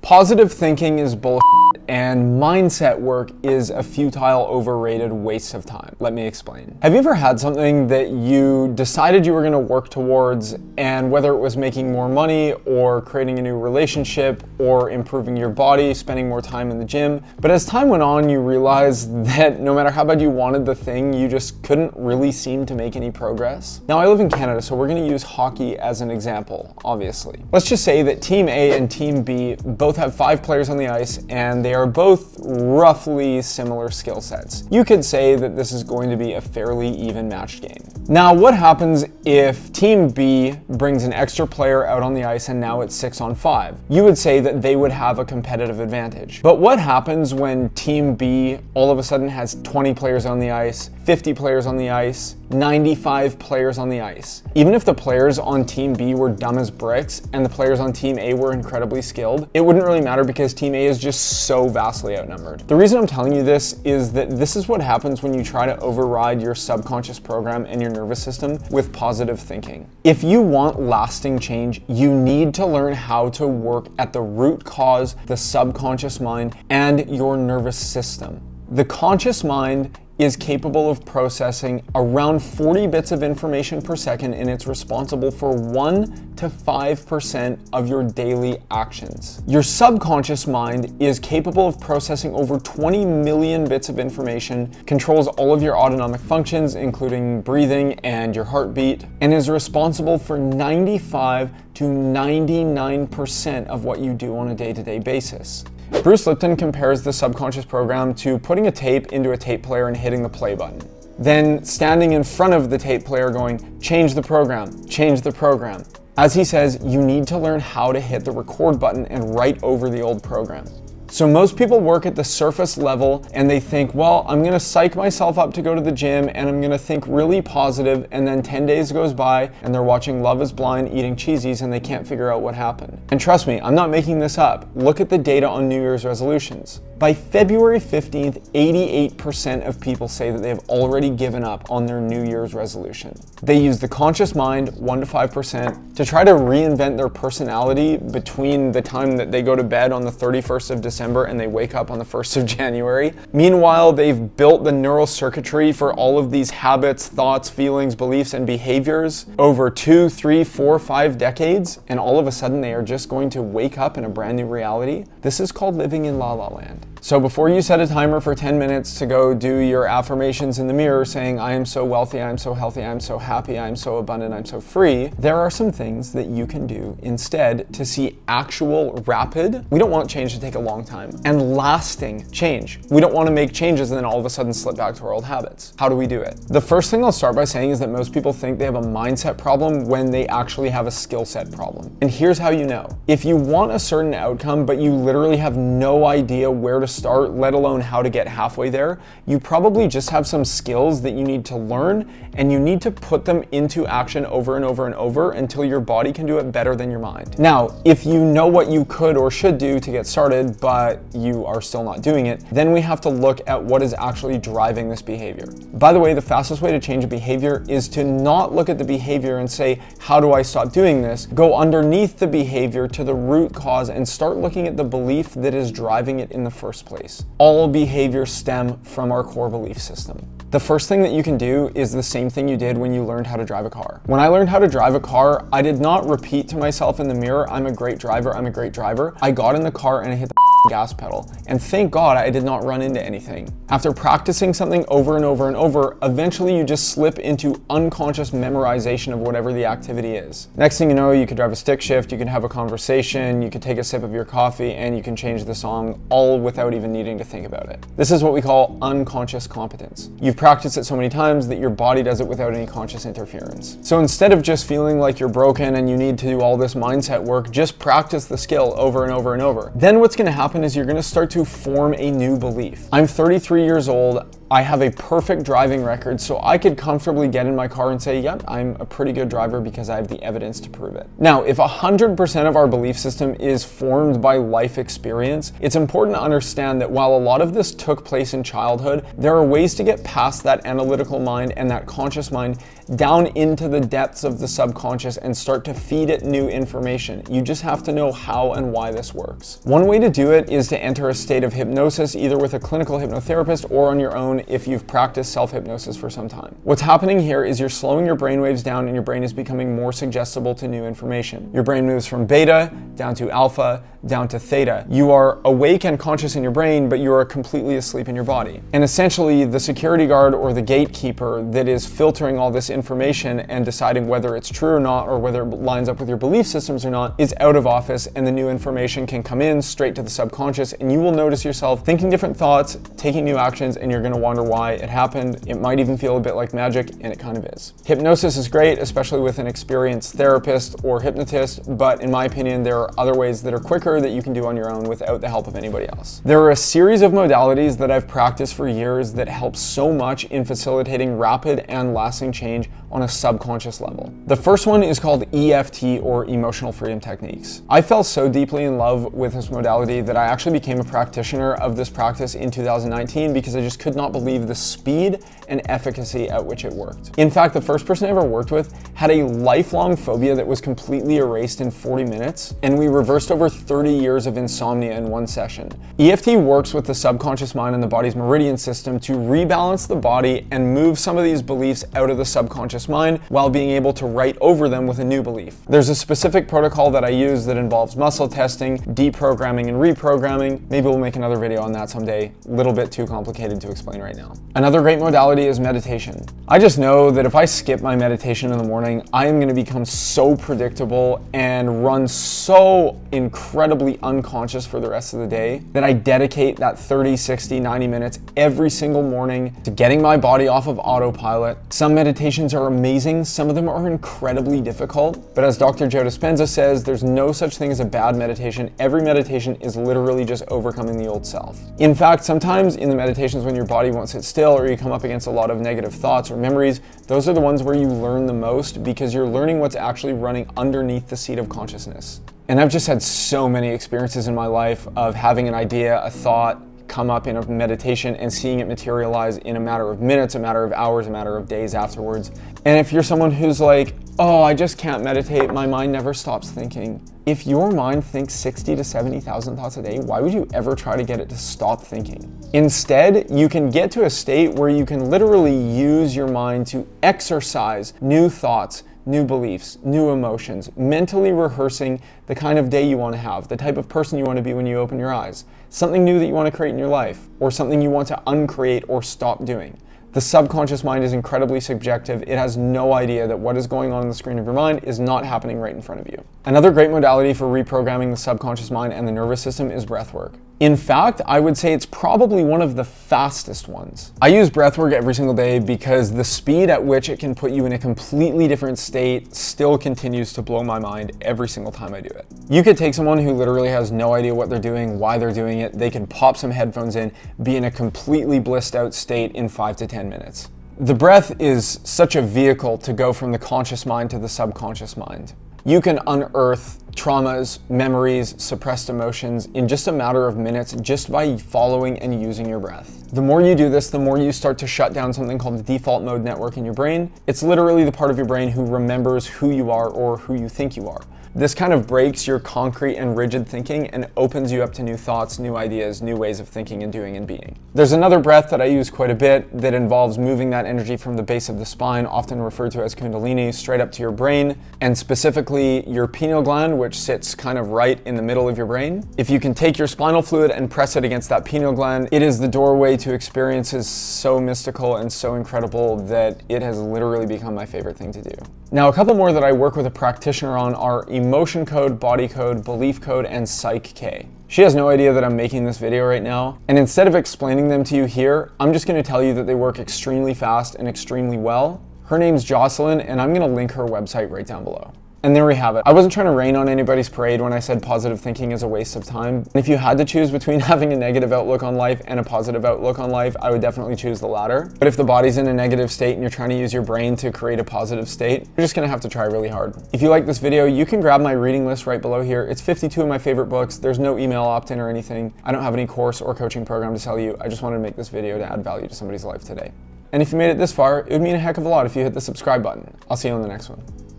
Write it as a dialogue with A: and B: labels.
A: Positive thinking is bullshit, and mindset work is a futile, overrated waste of time. Let me explain. Have you ever had something that you decided you were going to work towards, and whether it was making more money or creating a new relationship or improving your body, spending more time in the gym, but as time went on, you realized that no matter how bad you wanted the thing, you just couldn't really seem to make any progress? Now, I live in Canada, so we're going to use hockey as an example, obviously. Let's just say that Team A and Team B both have 5 players on the ice, and they are both roughly similar skill sets. You could say that this is going to be a fairly even matched game. Now, what happens if Team B brings an extra player out on the ice and now it's 6-on-5? You would say that they would have a competitive advantage. But what happens when Team B all of a sudden has 20 players on the ice, 50 players on the ice, 95 players on the ice? Even if the players on Team B were dumb as bricks and the players on Team A were incredibly skilled, it wouldn't really matter because Team A is just so vastly outnumbered. The reason I'm telling you this is that this is what happens when you try to override your subconscious program and your nervous system with positive thinking. If you want lasting change, you need to learn how to work at the root cause, the subconscious mind, and your nervous system. The conscious mind is capable of processing around 40 bits of information per second, and it's responsible for 1 to 5% of your daily actions. Your subconscious mind is capable of processing over 20 million bits of information, controls all of your autonomic functions, including breathing and your heartbeat, and is responsible for 95 to 99% of what you do on a day-to-day basis. Bruce Lipton compares the subconscious program to putting a tape into a tape player and hitting the play button. Then standing in front of the tape player going, change the program, change the program. As he says, you need to learn how to hit the record button and write over the old program. So most people work at the surface level and they think, well, I'm gonna psych myself up to go to the gym and I'm gonna think really positive, and then 10 days goes by and they're watching Love is Blind, eating cheesies, and they can't figure out what happened. And trust me, I'm not making this up. Look at the data on New Year's resolutions. By February 15th, 88% of people say that they have already given up on their New Year's resolution. They use the conscious mind, 1 to 5%, to try to reinvent their personality between the time that they go to bed on the 31st of December and they wake up on the 1st of January. Meanwhile, they've built the neural circuitry for all of these habits, thoughts, feelings, beliefs, and behaviors over 2, 3, 4, 5 decades, and all of a sudden they are just going to wake up in a brand new reality. This is called living in La La Land. So before you set a timer for 10 minutes to go do your affirmations in the mirror saying, I am so wealthy, I am so healthy, I am so happy, I am so abundant, I'm so free, there are some things that you can do instead to see actual rapid, we don't want change to take a long time, and lasting change. We don't want to make changes and then all of a sudden slip back to our old habits. How do we do it? The first thing I'll start by saying is that most people think they have a mindset problem when they actually have a skill set problem. And here's how you know. If you want a certain outcome, but you literally have no idea where to start, let alone how to get halfway there, you probably just have some skills that you need to learn, and you need to put them into action over and over and over until your body can do it better than your mind. Now, if you know what you could or should do to get started, but you are still not doing it, then we have to look at what is actually driving this behavior. By the way, the fastest way to change a behavior is to not look at the behavior and say, how do I stop doing this? Go underneath the behavior to the root cause and start looking at the belief that is driving it in the first place. All behaviors stem from our core belief system. The first thing that you can do is the same thing you did when you learned how to drive a car. When I learned how to drive a car, I did not repeat to myself in the mirror, I'm a great driver, I'm a great driver. I got in the car and I hit the gas pedal. And thank God I did not run into anything. After practicing something over and over and over, eventually you just slip into unconscious memorization of whatever the activity is. Next thing you know, you could drive a stick shift, you can have a conversation, you could take a sip of your coffee, and you can change the song all without even needing to think about it. This is what we call unconscious competence. You've practiced it so many times that your body does it without any conscious interference. So instead of just feeling like you're broken and you need to do all this mindset work, just practice the skill over and over and over. Then what's going to happen is you're going to start to form a new belief. I'm 33 years old. I have a perfect driving record, so I could comfortably get in my car and say, yep, I'm a pretty good driver because I have the evidence to prove it. Now, if 100% of our belief system is formed by life experience, it's important to understand that while a lot of this took place in childhood, there are ways to get past that analytical mind and that conscious mind down into the depths of the subconscious and start to feed it new information. You just have to know how and why this works. One way to do it is to enter a state of hypnosis, either with a clinical hypnotherapist or on your own if you've practiced self-hypnosis for some time. What's happening here is you're slowing your brain waves down and your brain is becoming more suggestible to new information. Your brain moves from beta down to alpha, down to theta. You are awake and conscious in your brain, but you are completely asleep in your body. And essentially, the security guard or the gatekeeper that is filtering all this information and deciding whether it's true or not, or whether it lines up with your belief systems or not, is out of office, and the new information can come in straight to the subconscious, and you will notice yourself thinking different thoughts, taking new actions, and you're going to wonder why it happened. It might even feel a bit like magic, and it kind of is. Hypnosis is great, especially with an experienced therapist or hypnotist, but in my opinion, there are other ways that are quicker that you can do on your own without the help of anybody else. There are a series of modalities that I've practiced for years that help so much in facilitating rapid and lasting change on a subconscious level. The first one is called EFT, or Emotional Freedom Techniques. I fell so deeply in love with this modality that I actually became a practitioner of this practice in 2019 because I just could not believe the speed and efficacy at which it worked. In fact, the first person I ever worked with had a lifelong phobia that was completely erased in 40 minutes, and we reversed over 30 years of insomnia in one session. EFT works with the subconscious mind and the body's meridian system to rebalance the body and move some of these beliefs out of the subconscious mind while being able to write over them with a new belief. There's a specific protocol that I use that involves muscle testing, deprogramming, and reprogramming. Maybe we'll make another video on that someday. A little bit too complicated to explain right now. Another great modality is meditation. I just know that if I skip my meditation in the morning, I am going to become so predictable and run so incredibly unconscious for the rest of the day that I dedicate that 30, 60, 90 minutes every single morning to getting my body off of autopilot. Some meditations are amazing, some of them are incredibly difficult, but as Dr. Joe Dispenza says, there's no such thing as a bad meditation. Every meditation is literally just overcoming the old self. In fact, sometimes in the meditations when your body won't sit still or you come up against a lot of negative thoughts or memories, those are the ones where you learn the most because you're learning what's actually running underneath the seat of consciousness. And I've just had so many experiences in my life of having an idea, a thought, come up in a meditation and seeing it materialize in a matter of minutes, a matter of hours, a matter of days afterwards. And if you're someone who's like, oh, I just can't meditate, my mind never stops thinking. If your mind thinks 60 to 70,000 thoughts a day, why would you ever try to get it to stop thinking? Instead, you can get to a state where you can literally use your mind to exercise new thoughts, new beliefs, new emotions, mentally rehearsing the kind of day you want to have, the type of person you want to be when you open your eyes, something new that you want to create in your life, or something you want to uncreate or stop doing. The subconscious mind is incredibly subjective. It has no idea that what is going on the screen of your mind is not happening right in front of you. Another great modality for reprogramming the subconscious mind and the nervous system is breathwork. In fact, I would say it's probably one of the fastest ones. I use breathwork every single day because the speed at which it can put you in a completely different state still continues to blow my mind every single time I do it. You could take someone who literally has no idea what they're doing, why they're doing it, they can pop some headphones in, be in a completely blissed out state in 5 to 10 minutes. The breath is such a vehicle to go from the conscious mind to the subconscious mind. You can unearth traumas, memories, suppressed emotions in just a matter of minutes just by following and using your breath. The more you do this, the more you start to shut down something called the default mode network in your brain. It's literally the part of your brain who remembers who you are or who you think you are. This kind of breaks your concrete and rigid thinking and opens you up to new thoughts, new ideas, new ways of thinking and doing and being. There's another breath that I use quite a bit that involves moving that energy from the base of the spine, often referred to as Kundalini, straight up to your brain, and specifically your pineal gland, which sits kind of right in the middle of your brain. If you can take your spinal fluid and press it against that pineal gland, it is the doorway to experiences so mystical and so incredible that it has literally become my favorite thing to do. Now, a couple more that I work with a practitioner on are emotion code, body code, belief code, and psych K. She has no idea that I'm making this video right now, and instead of explaining them to you here, I'm just going to tell you that they work extremely fast and extremely well. Her name's Jocelyn, and I'm going to link her website right down below. And there we have it. I wasn't trying to rain on anybody's parade when I said positive thinking is a waste of time. And if you had to choose between having a negative outlook on life and a positive outlook on life, I would definitely choose the latter. But if the body's in a negative state and you're trying to use your brain to create a positive state, you're just gonna have to try really hard. If you like this video, you can grab my reading list right below here. It's 52 of my favorite books. There's no email opt-in or anything. I don't have any course or coaching program to sell you. I just wanted to make this video to add value to somebody's life today. And if you made it this far, it would mean a heck of a lot if you hit the subscribe button. I'll see you on the next one.